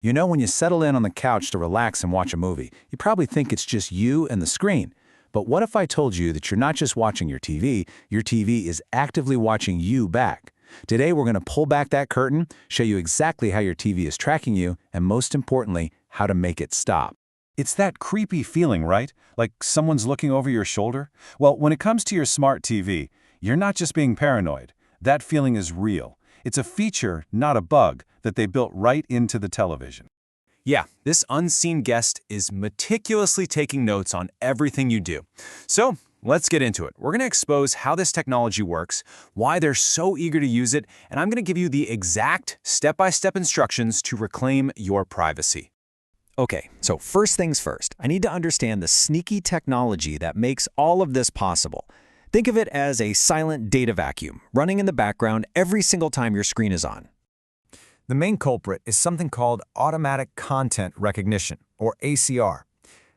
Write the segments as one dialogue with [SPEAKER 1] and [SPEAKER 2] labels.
[SPEAKER 1] You know, when you settle in on the couch to relax and watch a movie, you probably think it's just you and the screen. But what if I told you that you're not just watching your TV is actively watching you back? Today, we're going to pull back that curtain, show you exactly how your TV is tracking you, and most importantly, how to make it stop.
[SPEAKER 2] It's that creepy feeling, right? Like someone's looking over your shoulder? Well, when it comes to your smart TV, you're not just being paranoid. That feeling is real. It's a feature, not a bug, that they built right into the television.
[SPEAKER 3] Yeah, this unseen guest is meticulously taking notes on everything you do. So, let's get into it. We're going to expose how this technology works, why they're so eager to use it, and I'm going to give you the exact step-by-step instructions to reclaim your privacy.
[SPEAKER 4] Okay, so first things first, I need to understand the sneaky technology that makes all of this possible. Think of it as a silent data vacuum running in the background every single time your screen is on.
[SPEAKER 5] The main culprit is something called automatic content recognition, or ACR.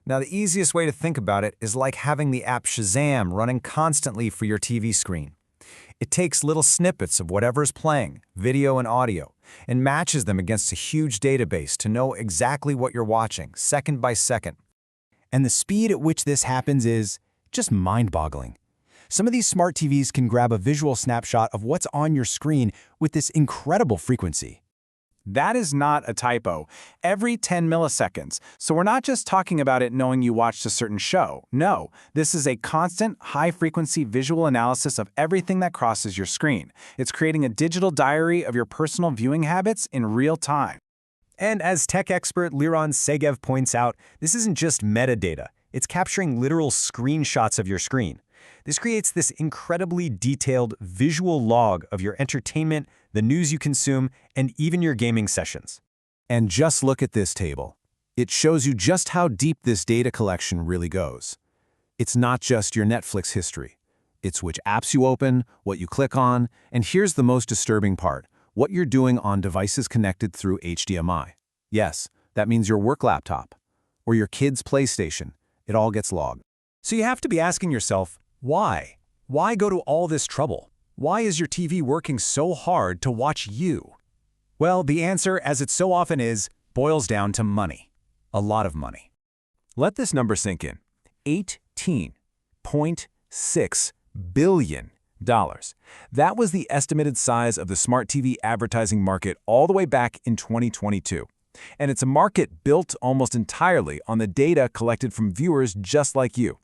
[SPEAKER 5] Now, the easiest way to think about it is like having the app Shazam running constantly for your TV screen. It takes little snippets of whatever's playing, video and audio, and matches them against a huge database to know exactly what you're watching, second by second. And the speed at which this happens is just mind-boggling. Some of these smart TVs can grab a visual snapshot of what's on your screen with this incredible frequency.
[SPEAKER 1] That is not a typo. Every 10 milliseconds. So we're not just talking about it knowing you watched a certain show. No, this is a constant, high-frequency visual analysis of everything that crosses your screen. It's creating a digital diary of your personal viewing habits in real time.
[SPEAKER 5] And as tech expert Liran Segev points out, this isn't just metadata. It's capturing literal screenshots of your screen. This creates this incredibly detailed visual log of your entertainment, the news you consume, and even your gaming sessions.
[SPEAKER 1] And just look at this table. It shows you just how deep this data collection really goes. It's not just your Netflix history. It's which apps you open, what you click on, and here's the most disturbing part, what you're doing on devices connected through HDMI. Yes, that means your work laptop or your kid's PlayStation. It all gets logged.
[SPEAKER 5] So you have to be asking yourself, why? Why go to all this trouble? Why is your TV working so hard to watch you? Well, the answer, as it so often is, boils down to money. A lot of money. Let this number sink in. $18.6 billion. That was the estimated size of the smart TV advertising market all the way back in 2022. And it's a market built almost entirely on the data collected from viewers just like you.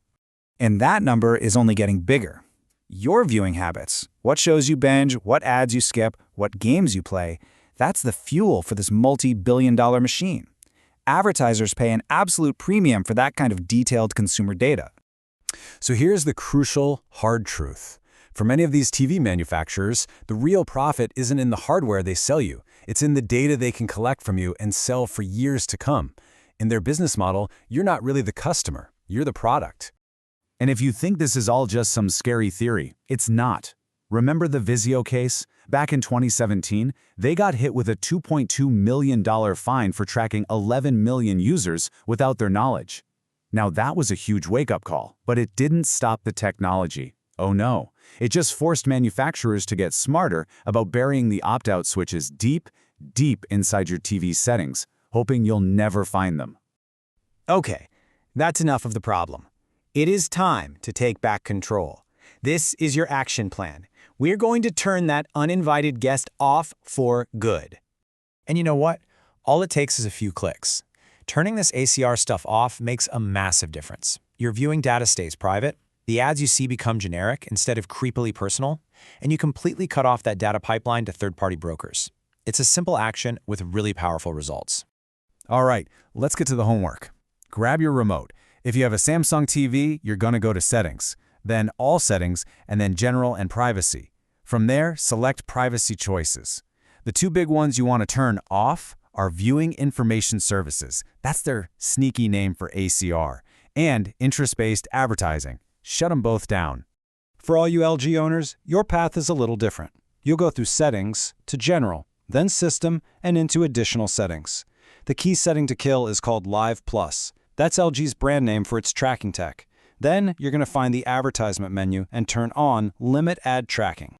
[SPEAKER 6] And that number is only getting bigger. Your viewing habits, what shows you binge, what ads you skip, what games you play, that's the fuel for this multi-billion-dollar machine. Advertisers pay an absolute premium for that kind of detailed consumer data.
[SPEAKER 5] So here's the crucial, hard truth. For many of these TV manufacturers, the real profit isn't in the hardware they sell you. It's in the data they can collect from you and sell for years to come. In their business model, you're not really the customer, you're the product.
[SPEAKER 1] And if you think this is all just some scary theory, it's not. Remember the Vizio case? Back in 2017, they got hit with a $2.2 million fine for tracking 11 million users without their knowledge. Now that was a huge wake-up call, but it didn't stop the technology. Oh no, it just forced manufacturers to get smarter about burying the opt-out switches deep, deep inside your TV settings, hoping you'll never find them.
[SPEAKER 5] Okay, that's enough of the problem. It is time to take back control. This is your action plan. We're going to turn that uninvited guest off for good. And you know what? All it takes is a few clicks. Turning this ACR stuff off makes a massive difference. Your viewing data stays private, the ads you see become generic instead of creepily personal, and you completely cut off that data pipeline to third-party brokers. It's a simple action with really powerful results.
[SPEAKER 1] All right, let's get to the homework. Grab your remote. If you have a Samsung TV, you're going to go to Settings, then All Settings, and then General and Privacy. From there, select Privacy Choices. The two big ones you want to turn off are Viewing Information Services. That's their sneaky name for ACR. And Interest-Based Advertising. Shut them both down.
[SPEAKER 2] For all you LG owners, your path is a little different. You'll go through Settings to General, then System, and into Additional Settings. The key setting to kill is called Live Plus. That's LG's brand name for its tracking tech. Then you're going to find the advertisement menu and turn on Limit Ad Tracking.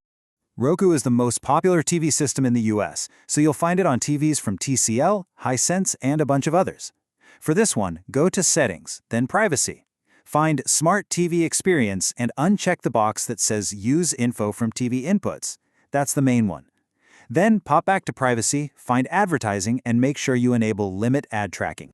[SPEAKER 6] Roku is the most popular TV system in the US, so you'll find it on TVs from TCL, Hisense, and a bunch of others. For this one, go to Settings, then Privacy. Find Smart TV Experience and uncheck the box that says Use Info from TV Inputs. That's the main one. Then pop back to Privacy, find Advertising, and make sure you enable Limit Ad Tracking.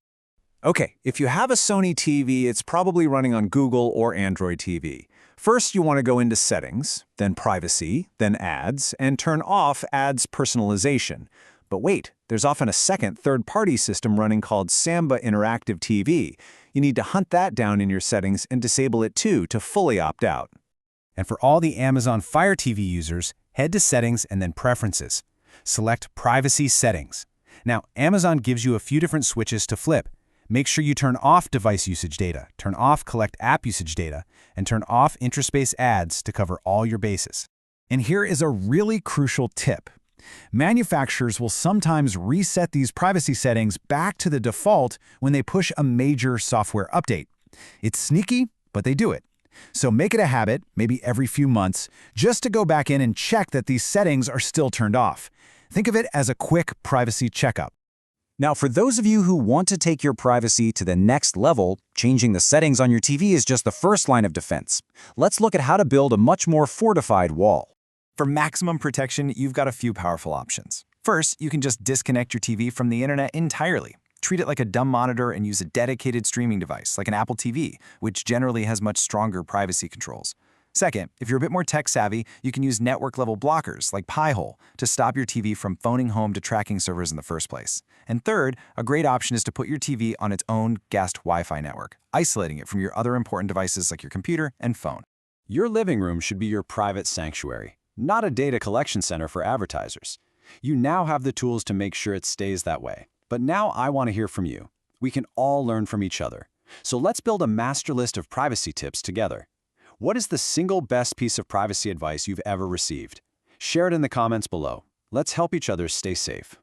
[SPEAKER 4] Okay, if you have a Sony TV, it's probably running on Google or Android TV. First, you want to go into Settings, then Privacy, then Ads, and turn off Ads Personalization. But wait, there's often a second third-party system running called Samba Interactive TV. You need to hunt that down in your settings and disable it too to fully opt out.
[SPEAKER 2] And for all the Amazon Fire TV users, head to Settings and then Preferences. Select Privacy Settings. Now, Amazon gives you a few different switches to flip. Make sure you turn off device usage data, turn off collect app usage data, and turn off interspace ads to cover all your bases.
[SPEAKER 1] And here is a really crucial tip. Manufacturers will sometimes reset these privacy settings back to the default when they push a major software update. It's sneaky, but they do it. So make it a habit, maybe every few months, just to go back in and check that these settings are still turned off. Think of it as a quick privacy checkup.
[SPEAKER 4] Now, for those of you who want to take your privacy to the next level, changing the settings on your TV is just the first line of defense. Let's look at how to build a much more fortified wall.
[SPEAKER 5] For maximum protection, you've got a few powerful options. First, you can just disconnect your TV from the internet entirely. Treat it like a dumb monitor and use a dedicated streaming device, like an Apple TV, which generally has much stronger privacy controls. Second, if you're a bit more tech-savvy, you can use network-level blockers, like Pi-hole, to stop your TV from phoning home to tracking servers in the first place. And third, a great option is to put your TV on its own guest Wi-Fi network, isolating it from your other important devices like your computer and phone.
[SPEAKER 3] Your living room should be your private sanctuary, not a data collection center for advertisers. You now have the tools to make sure it stays that way. But now I want to hear from you. We can all learn from each other. So let's build a master list of privacy tips together. What is the single best piece of privacy advice you've ever received? Share it in the comments below. Let's help each other stay safe.